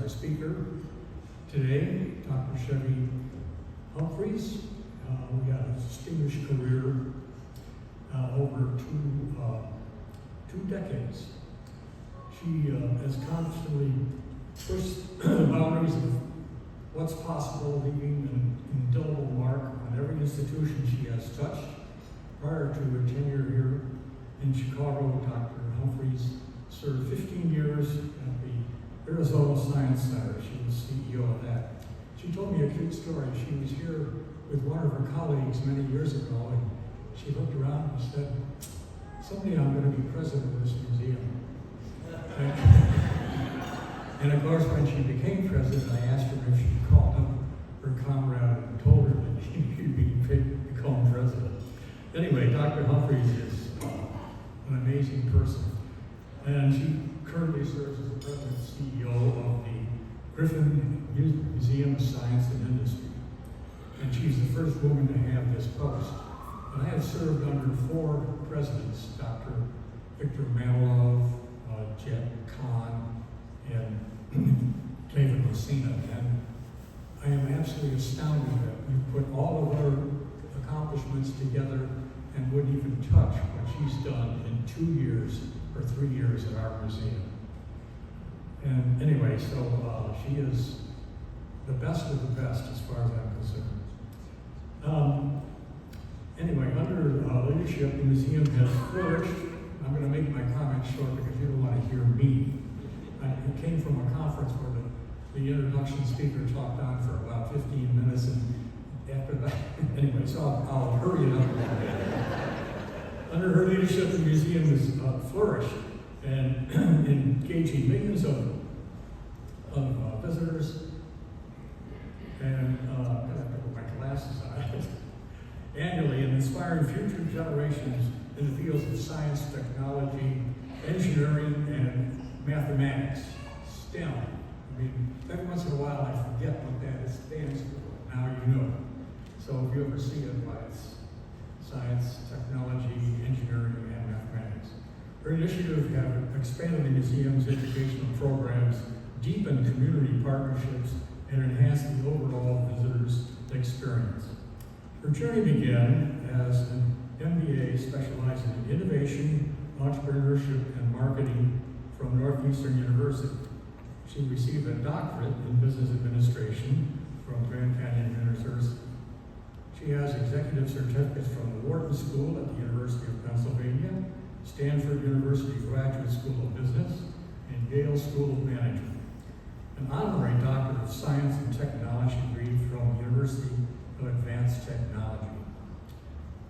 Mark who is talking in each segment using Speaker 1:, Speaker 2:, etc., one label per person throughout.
Speaker 1: our speaker today, Dr. Chevy Humphrey. We got a distinguished career over two decades. She has constantly pushed the boundaries of what's possible, leaving an indelible mark on every institution she has touched. Prior to her tenure here in Chicago, Dr. Humphreys served 15 years at the Arizona Science Center. She was CEO of that. She told me a cute story. She was here with one of her colleagues many years ago, and she looked around and said, "Someday I'm going to be president of this museum." And of course, when she became president, I asked her if she called up her comrade and told her that he'd become president. Anyway, Dr. Humphreys is an amazing person. And she currently serves as the president and CEO of the Griffin Museum of Science and Industry. And she's the first woman to have this post. And I have served under 4 presidents, Dr. Victor Manilov, Jet Kahn, and David Messina. And I am absolutely astounded that we put all of our accomplishments together and wouldn't even touch what she's done in 2 years or 3 years at our museum. And anyway, so she is the best of the best as far as I'm concerned. Anyway, under leadership, the museum has flourished. I'm going to make my comments short because you don't want to hear me. It came from a conference where the introduction speaker talked on for about 15 minutes, and after that, anyway, so I'll hurry it up a little bit. Under her leadership, the museum has flourished and engaging millions of visitors. And I have to put my glasses on annually, and inspiring future generations in the fields of science, technology, engineering, and mathematics, STEM. I mean, every once in a while I forget what that stands for. Now you know. So if you ever see it, why it's science, technology, engineering, and mathematics. Her initiative have expanded the museum's educational programs, deepened community partnerships, and enhanced the overall visitor's experience. Her journey began as an MBA specializing in innovation, entrepreneurship, and marketing from Northeastern University. She received a doctorate in business administration from Grand Canyon University. She has executive certificates from the Wharton School at the University of Pennsylvania, Stanford University Graduate School of Business, and Yale School of Management. An honorary Doctor of Science and Technology degree from the University of Advanced Technology.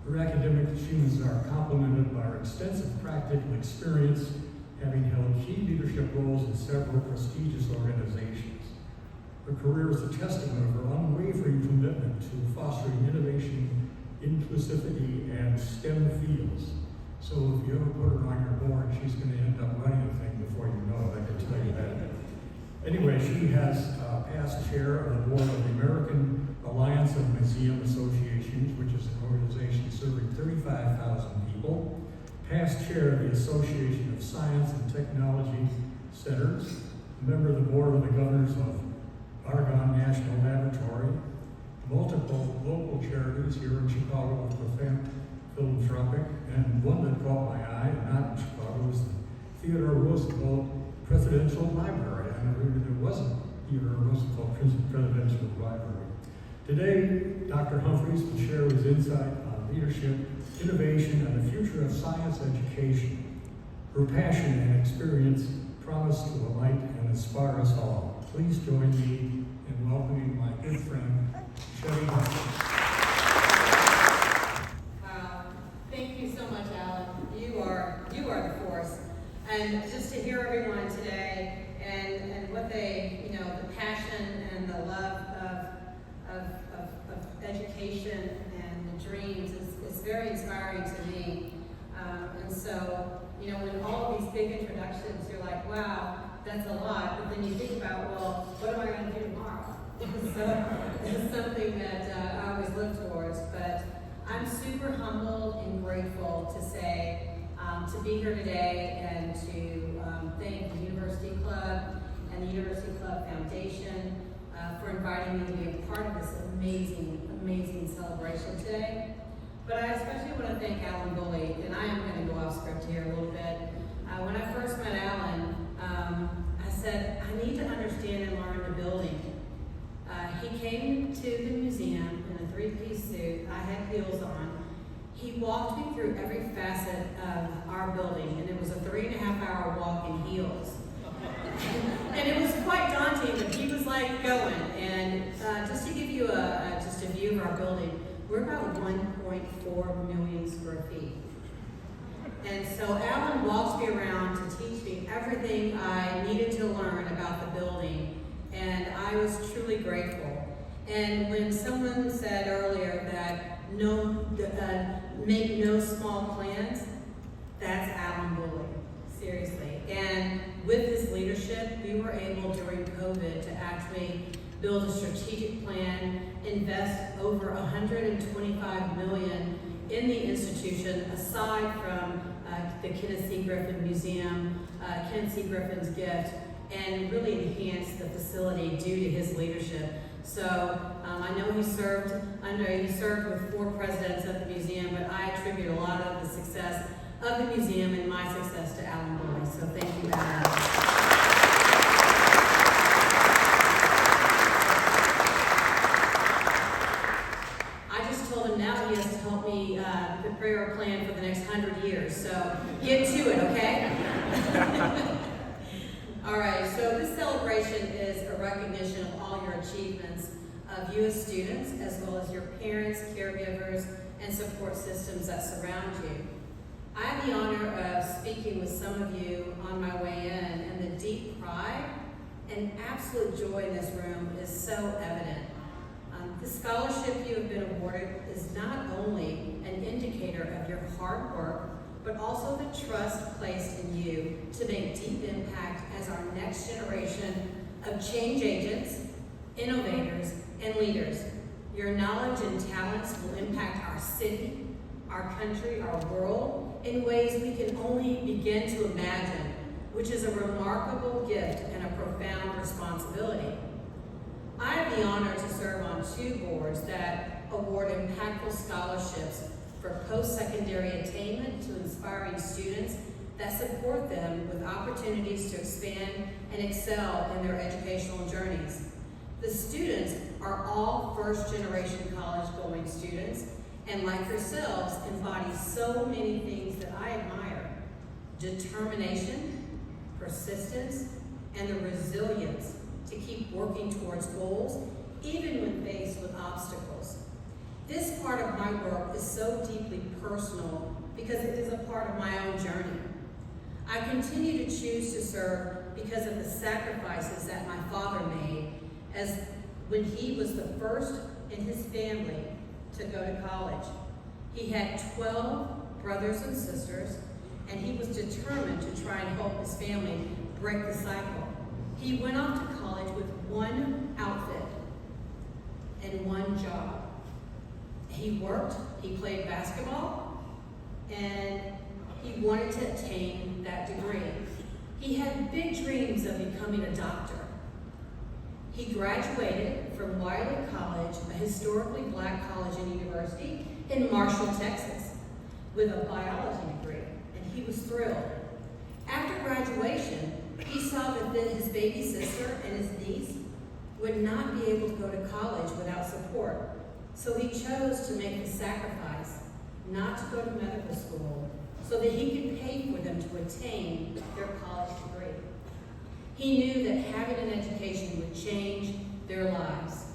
Speaker 1: Her academic achievements are complemented by her extensive practical experience, having held key leadership roles in several prestigious organizations. Her career is a testament of her unwavering commitment to fostering innovation, inclusivity, and STEM fields. So if you ever put her on your board, she's going to end up running the thing before you know it, I can tell you that. Anyway, she has past chair of the board of the American Alliance of Museum Associations, which is an organization serving 35,000 people, past chair of the Association of Science and Technology Centers, a member of the board of the governors of Argonne National Laboratory, multiple local charities here in Chicago with philanthropic, and one that caught my eye, not in Chicago, was the Theodore Roosevelt Presidential Library. I never knew there was a Theodore Roosevelt Presidential Library. Today, Dr. Humphreys will share his insight on leadership, innovation, and the future of science education. Her passion and experience promise to enlighten and inspire us all. Please join me in welcoming my good friend, Chevy Humphrey.
Speaker 2: Wow. Thank you so much, Alan. You are the force. And just to hear everyone today and what they, the passion and the love of education and the dreams is very inspiring to me. And so, when all of these big introductions, you're like, wow, that's a lot. But then you think about, well, what am I going to do tomorrow? So it's something that I always look towards. But I'm super humbled and grateful to say, to be here today and to thank the University Club and the University Club Foundation for inviting me to be a part of this amazing celebration today. But I especially want to thank Alan Bully, and I am going to go off script here a little bit. When I first met Alan, I said, I need to understand and learn the building. He came to the museum in a three-piece suit. I had heels on. He walked me through every facet of our building, and it was a 3.5-hour walk in heels. And it was quite daunting, but he was like going. And just to give you just a view of our building, we're about 1.4 million square feet. And so Alan walks me around to teach me everything I needed to learn about the building, and I was truly grateful. And when someone said earlier that make no small plans, that's Alan Bully, seriously. And with his leadership, we were able during COVID to actually build a strategic plan, invest over $125 million in the institution, aside from the Kenneth C. Griffin Museum, Kenneth C. Griffin's gift, and really enhance the facility due to his leadership. So I know he served with 4 presidents of the museum, but I attribute a lot of the success of the museum and my success to Alan Bully. So thank you, Alan. Now he has to help me prepare a plan for the next 100 years. So get to it, okay? All right, so this celebration is a recognition of all your achievements of you as students, as well as your parents, caregivers, and support systems that surround you. I have the honor of speaking with some of you on my way in, and the deep pride and absolute joy in this room is so evident. The scholarship you have been awarded is not only an indicator of your hard work, but also the trust placed in you to make deep impact as our next generation of change agents, innovators, and leaders. Your knowledge and talents will impact our city, our country, our world in ways we can only begin to imagine, which is a remarkable gift and a profound responsibility. I have the honor to serve on 2 boards that award impactful scholarships for post-secondary attainment to inspiring students that support them with opportunities to expand and excel in their educational journeys. The students are all first-generation college-going students, and like yourselves, embody so many things that I admire: determination, persistence, and the resilience to keep working towards goals, even when faced with obstacles. This part of my work is so deeply personal because it is a part of my own journey. I continue to choose to serve because of the sacrifices that my father made, as when he was the first in his family to go to college. He had 12 brothers and sisters, and he was determined to try and help his family break the cycle. He went off to college with 1 outfit and 1 job. He worked, he played basketball, and he wanted to attain that degree. He had big dreams of becoming a doctor. He graduated from Wiley College, a historically black college and university in Marshall, Texas, with a biology degree, and he was thrilled. After graduation, he saw that his baby sister and his niece would not be able to go to college without support. So he chose to make the sacrifice not to go to medical school so that he could pay for them to attain their college degree. He knew that having an education would change their lives.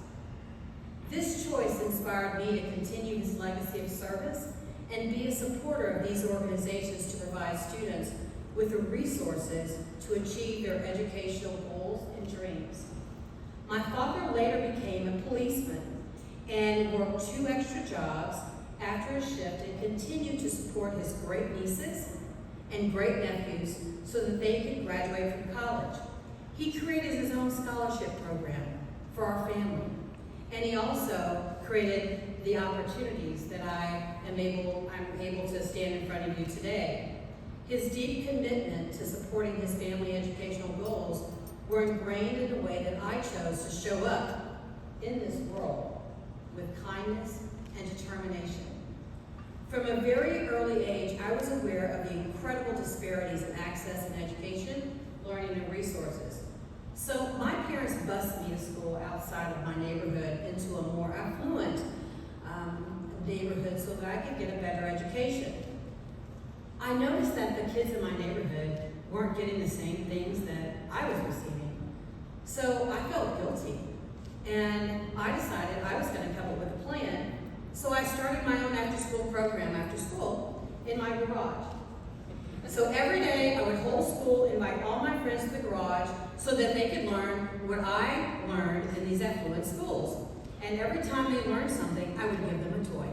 Speaker 2: This choice inspired me to continue his legacy of service and be a supporter of these organizations to provide students with the resources to achieve their educational goals and dreams. My father later became a policeman and worked 2 extra jobs after his shift and continued to support his great nieces and great nephews so that they could graduate from college. He created his own scholarship program for our family, and he also created the opportunities that I'm able to stand in front of you today. His deep commitment to supporting his family educational goals were ingrained in the way that I chose to show up in this world with kindness and determination. From a very early age, I was aware of the incredible disparities in access and education, learning, and resources. So my parents bused me to school outside of my neighborhood into a more affluent neighborhood so that I could get a better education. I noticed that the kids in my neighborhood weren't getting the same things that I was receiving. So I felt guilty, and I decided I was going to come up with a plan. So I started my own after-school program after school in my garage. So every day I would hold school, invite all my friends to the garage so that they could learn what I learned in these affluent schools. And every time they learned something, I would give them a toy.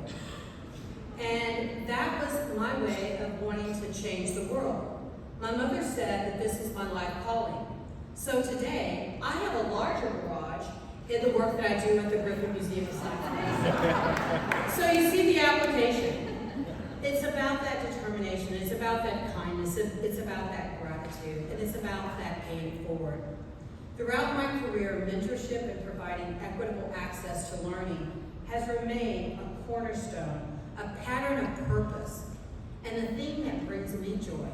Speaker 2: And that was my way of wanting to change the world. My mother said that this was my life calling. So today, I have a larger garage in the work that I do at the Griffin Museum of Science. So you see the application. It's about that determination, it's about that kindness, it's about that gratitude, and it's about that paying it forward. Throughout my career, mentorship and providing equitable access to learning has remained a cornerstone, a pattern of purpose, and the thing that brings me joy.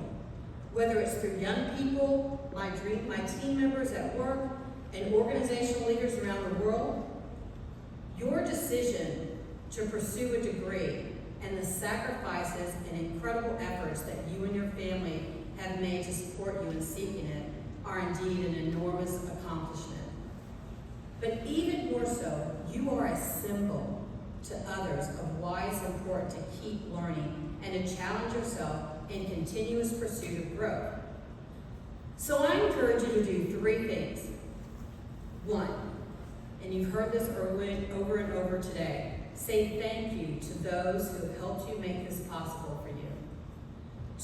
Speaker 2: Whether it's through young people, my team members at work, and organizational leaders around the world, your decision to pursue a degree and the sacrifices and incredible efforts that you and your family have made to support you in seeking it are indeed an enormous accomplishment. But even more so, you are a symbol to others of why it's important to keep learning and to challenge yourself in continuous pursuit of growth. So I encourage you to do 3 things. 1, and you've heard this over and over today, say thank you to those who have helped you make this possible for you.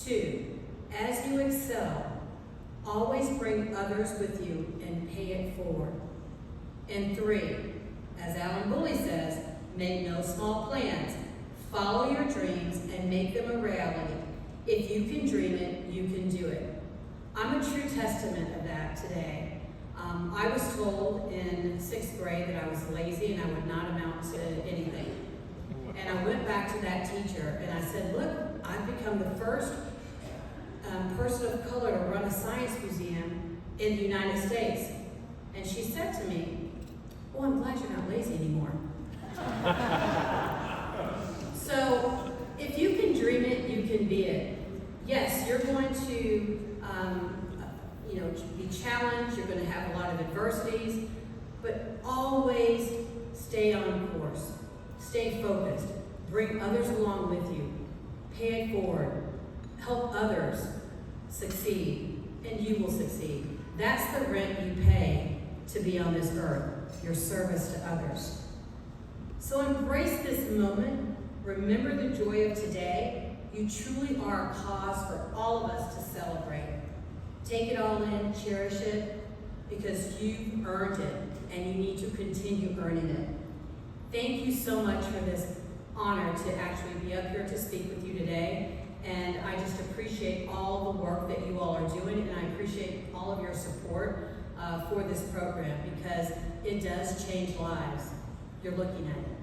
Speaker 2: 2, as you excel, always bring others with you and pay it forward. And 3, as Alan Bully says, make no small plans. Follow your dreams and make them a reality. If you can dream it, you can do it. I'm a true testament of that today. I was told in 6th grade that I was lazy and I would not amount to anything. And I went back to that teacher and I said, look, I've become the first person of color to run a science museum in the United States. And she said to me, oh, I'm glad you're not lazy anymore. So if you can dream it, you can be it. Yes, you're going to be challenged, you're going to have a lot of adversities, but always stay on course, stay focused, bring others along with you, pay it forward, help others succeed, and you will succeed. That's the rent you pay to be on this earth, your service to others. So embrace this moment, remember the joy of today. You truly are a cause for all of us to celebrate. Take it all in, cherish it, because you've earned it, and you need to continue earning it. Thank you so much for this honor to actually be up here to speak with you today, and I just appreciate all the work that you all are doing, and I appreciate all of your support for this program, because it does change lives. You're looking at it.